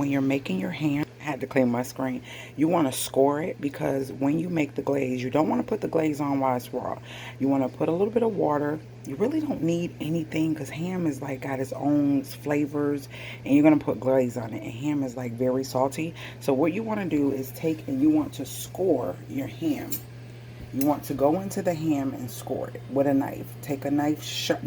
when you're making your ham, I had to clean my screen, you want to score it, because when you make the glaze, you don't want to put the glaze on while it's raw. You want to put a little bit of water. You really don't need anything, because ham is like got its own flavors, and you're going to put glaze on it, and ham is like very salty. So what you want to do is take and you want to score your ham. You want to go into the ham and score it with a knife. Take a nice sharp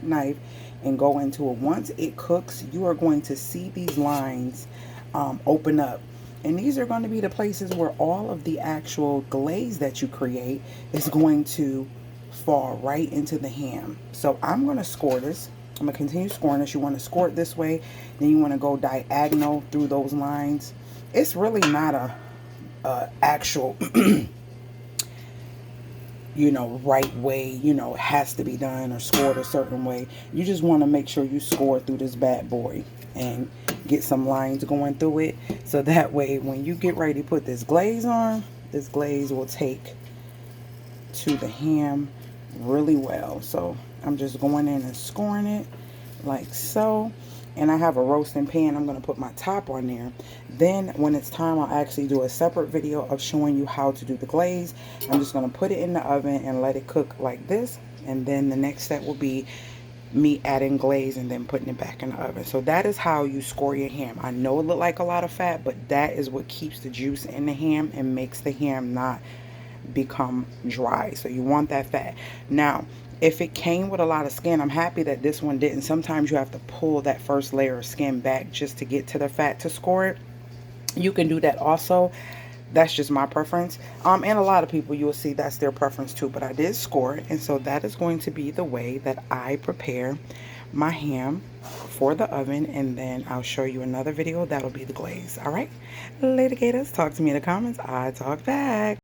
knife and go into it. Once it cooks, you are going to see these lines open up. And these are going to be the places where all of the actual glaze that you create is going to fall right into the ham. So I'm going to score this. I'm going to continue scoring this. You want to score it this way. Then you want to go diagonal through those lines. It's really not a actual... you know, right way, you know, it has to be done or scored a certain way. You just want to make sure you score through this bad boy and get some lines going through it. So that way, when you get ready to put this glaze on, this glaze will take to the ham really well. So I'm just going in and scoring it like so. And I have a roasting pan. I'm going to put my top on there. Then when it's time, I'll actually do a separate video of showing you how to do the glaze. I'm just going to put it in the oven and let it cook like this. And then the next step will be me adding glaze and then putting it back in the oven. So that is how you score your ham. I know it look like a lot of fat, but that is what keeps the juice in the ham and makes the ham not become dry. So you want that fat. Now, if it came with a lot of skin, I'm happy that this one didn't. Sometimes you have to pull that first layer of skin back just to get to the fat to score it. You can do that also. That's just my preference. And a lot of people, you will see that's their preference too. But I did score it. And so that is going to be the way that I prepare my ham for the oven. And then I'll show you another video. That'll be the glaze. All right. Later, Gators. Talk to me in the comments. I talk back.